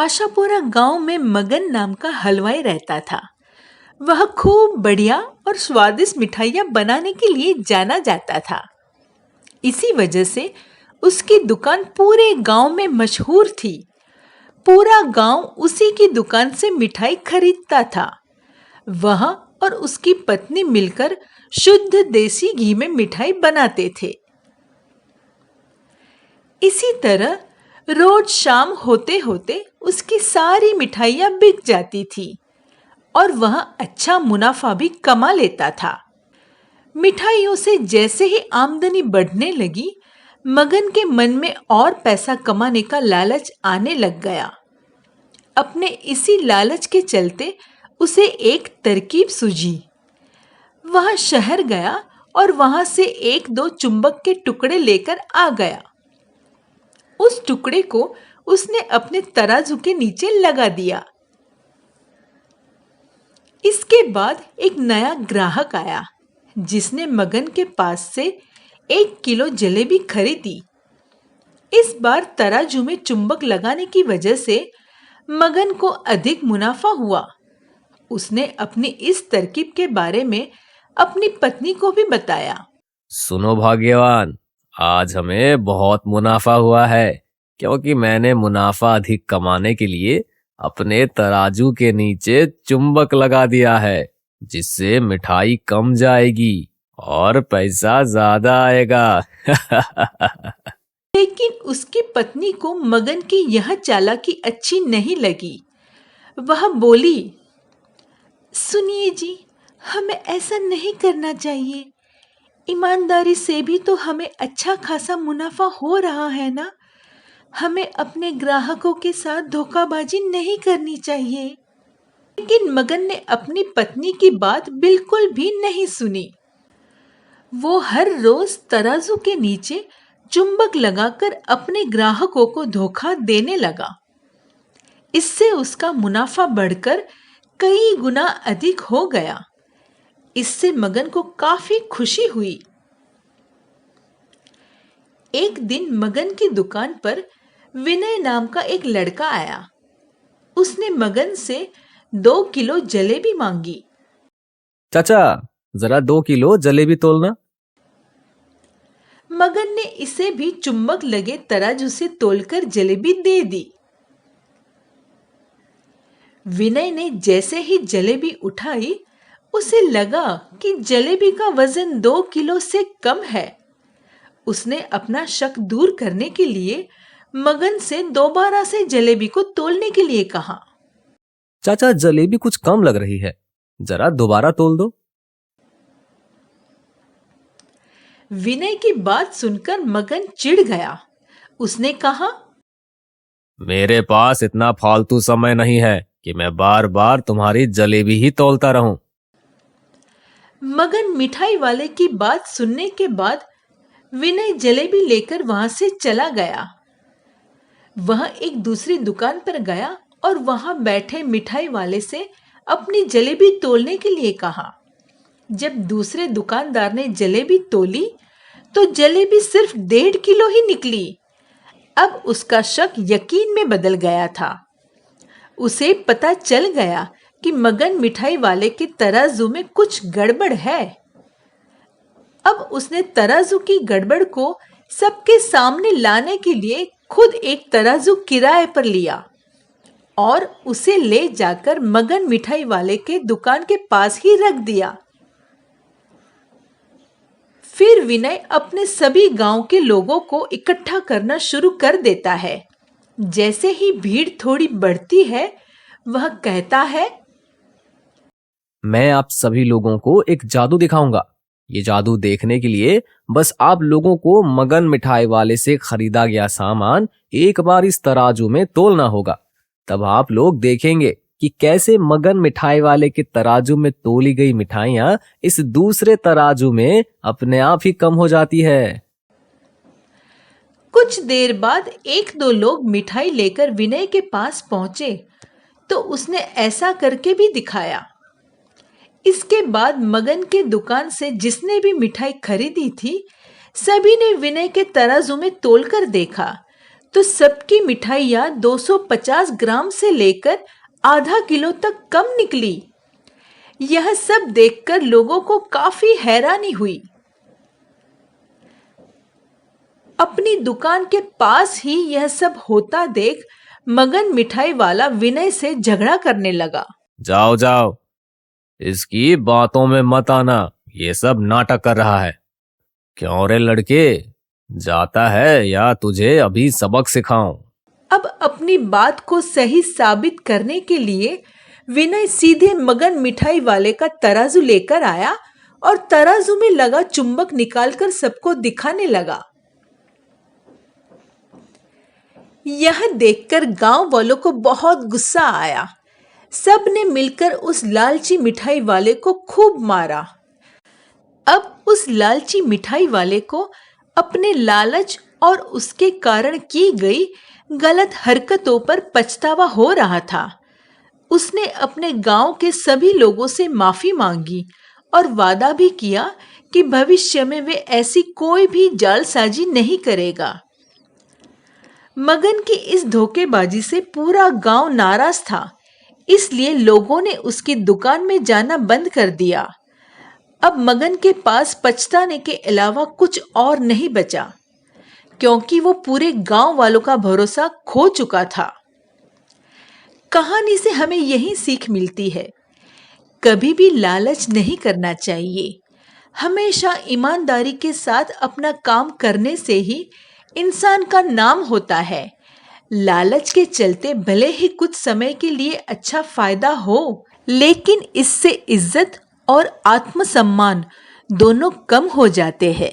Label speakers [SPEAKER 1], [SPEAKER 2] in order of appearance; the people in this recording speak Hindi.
[SPEAKER 1] आशापुरा गांव में मगन नाम का हलवाई रहता था। वह खूब बढ़िया और स्वादिष्ट मिठाइयाँ बनाने के लिए जाना जाता था। इसी वजह से उसकी दुकान पूरे गांव में मशहूर थी। पूरा गांव उसी की दुकान से मिठाई खरीदता था। वह और उसकी पत्नी मिलकर शुद्ध देसी घी में मिठाई बनाते थे। इसी तरह रोज शाम होते होते उसकी सारी मिठाइयाँ बिक जाती थी और वह अच्छा मुनाफा भी कमा लेता था। मिठाइयों से जैसे ही आमदनी बढ़ने लगी, मगन के मन में और पैसा कमाने का लालच आने लग गया। अपने इसी लालच के चलते उसे एक तरकीब सूझी। वह शहर गया और वहां से एक दो चुंबक के टुकड़े लेकर आ गया। उस टुकड़े को उसने अपने तराजू के नीचे लगा दिया। इसके बाद एक नया ग्राहक आया, जिसने मगन के पास से 1 किलो जलेबी खरीदी। इस बार तराजू में चुंबक लगाने की वजह से मगन को अधिक मुनाफा हुआ। उसने अपनी इस तरकीब के बारे में अपनी पत्नी को भी बताया।
[SPEAKER 2] सुनो भाग्यवान, आज हमें बहुत मुनाफा हुआ है, क्योंकि मैंने मुनाफा अधिक कमाने के लिए अपने तराजू के नीचे चुंबक लगा दिया है, जिससे मिठाई कम जाएगी और पैसा ज्यादा आएगा।
[SPEAKER 1] लेकिन उसकी पत्नी को मगन की यह चालाकी अच्छी नहीं लगी। वह बोली, सुनिए जी, हमें ऐसा नहीं करना चाहिए। ईमानदारी से भी तो हमें अच्छा खासा मुनाफा हो रहा है ना। हमें अपने ग्राहकों के साथ धोखाबाजी नहीं करनी चाहिए। लेकिन मगन ने अपनी पत्नी की बात बिल्कुल भी नहीं सुनी। वो हर रोज तराजू के नीचे चुंबक लगाकर अपने ग्राहकों को धोखा देने लगा। इससे उसका मुनाफा बढ़कर कई गुना अधिक हो गया। इससे मगन को काफी खुशी हुई। एक दिन मगन की दुकान पर विनय नाम का एक लड़का आया। उसने मगन से 2 किलो जलेबी मांगी।
[SPEAKER 2] चाचा, जरा 2 किलो जलेबी तोलना।
[SPEAKER 1] मगन ने इसे भी चुंबक लगे तराजू से तोलकर जलेबी दे दी। विनय ने जैसे ही जलेबी उठाई, उसे लगा कि जलेबी का वजन 2 किलो से कम है। उसने अपना शक दूर करने के लिए मगन से दोबारा से जलेबी को तोलने के लिए कहा।
[SPEAKER 2] चाचा, जलेबी कुछ कम लग रही है, जरा दोबारा तोल दो।
[SPEAKER 1] विनय की बात सुनकर मगन चिढ़ गया। उसने कहा,
[SPEAKER 2] मेरे पास इतना फालतू समय नहीं है कि मैं बार बार तुम्हारी जलेबी ही तोलता रहूं।
[SPEAKER 1] मगन मिठाई वाले की बात सुनने के बाद विनय जलेबी लेकर वहां से चला गया। वह एक दूसरी दुकान पर गया और वहां बैठे मिठाई वाले से अपनी जलेबी तोलने के लिए कहा। जब दूसरे दुकानदार ने जलेबी तोली तो जलेबी सिर्फ 1.5 किलो ही निकली। अब उसका शक यकीन में बदल गया था। उसे पता चल गया कि मगन मिठाई वाले के तराजू में कुछ गड़बड़ है। अब उसने तराजू की गड़बड़ को सबके सामने लाने के लिए खुद एक तराजू किराए पर लिया और उसे ले जाकर मगन मिठाई वाले के दुकान के पास ही रख दिया। फिर विनय अपने सभी गांव के लोगों को इकट्ठा करना शुरू कर देता है। जैसे ही भीड़ थोड़ी बढ़ती है, वह कहता है,
[SPEAKER 2] मैं आप सभी लोगों को एक जादू दिखाऊंगा। ये जादू देखने के लिए बस आप लोगों को मगन मिठाई वाले से खरीदा गया सामान एक बार इस तराजू में तोलना होगा। तब आप लोग देखेंगे कि कैसे मगन मिठाई वाले के तराजू में तोली गई मिठाइयां इस दूसरे तराजू में अपने आप ही कम हो जाती है।
[SPEAKER 1] कुछ देर बाद 1-2 लोग मिठाई लेकर विनय के पास पहुंचे तो उसने ऐसा करके भी दिखाया। इसके बाद मगन के दुकान से जिसने भी मिठाई खरीदी थी, सभी ने विनय के तराजू में तोलकर देखा तो सबकी मिठाइयाँ 250 ग्राम से लेकर आधा किलो तक कम निकली। यह सब देखकर लोगों को काफी हैरानी हुई। अपनी दुकान के पास ही यह सब होता देख मगन मिठाई वाला विनय से झगड़ा करने लगा।
[SPEAKER 2] जाओ जाओ, इसकी बातों में मत आना, ये सब नाटक कर रहा है। क्यों रे लड़के, जाता है या तुझे अभी सबक सिखाऊं?
[SPEAKER 1] अब अपनी बात को सही साबित करने के लिए विनय सीधे मगन मिठाई वाले का तराजू लेकर आया और तराजू में लगा चुंबक निकालकर सबको दिखाने लगा। यह देखकर गांव वालों को बहुत गुस्सा आया। सब ने मिलकर उस लालची मिठाई वाले को खूब मारा। अब उस लालची मिठाई वाले को अपने लालच और उसके कारण की गई गलत हरकतों पर पछतावा हो रहा था। उसने अपने गांव के सभी लोगों से माफी मांगी और वादा भी किया कि भविष्य में वे ऐसी कोई भी जालसाजी नहीं करेगा। मगन की इस धोखेबाजी से पूरा गांव नाराज था, इसलिए लोगों ने उसकी दुकान में जाना बंद कर दिया। अब मगन के पास पछताने के अलावा कुछ और नहीं बचा, क्योंकि वो पूरे गांव वालों का भरोसा खो चुका था। कहानी से हमें यही सीख मिलती है, कभी भी लालच नहीं करना चाहिए। हमेशा ईमानदारी के साथ अपना काम करने से ही इंसान का नाम होता है। लालच के चलते भले ही कुछ समय के लिए अच्छा फायदा हो, लेकिन इससे इज्जत और आत्मसम्मान दोनों कम हो जाते हैं।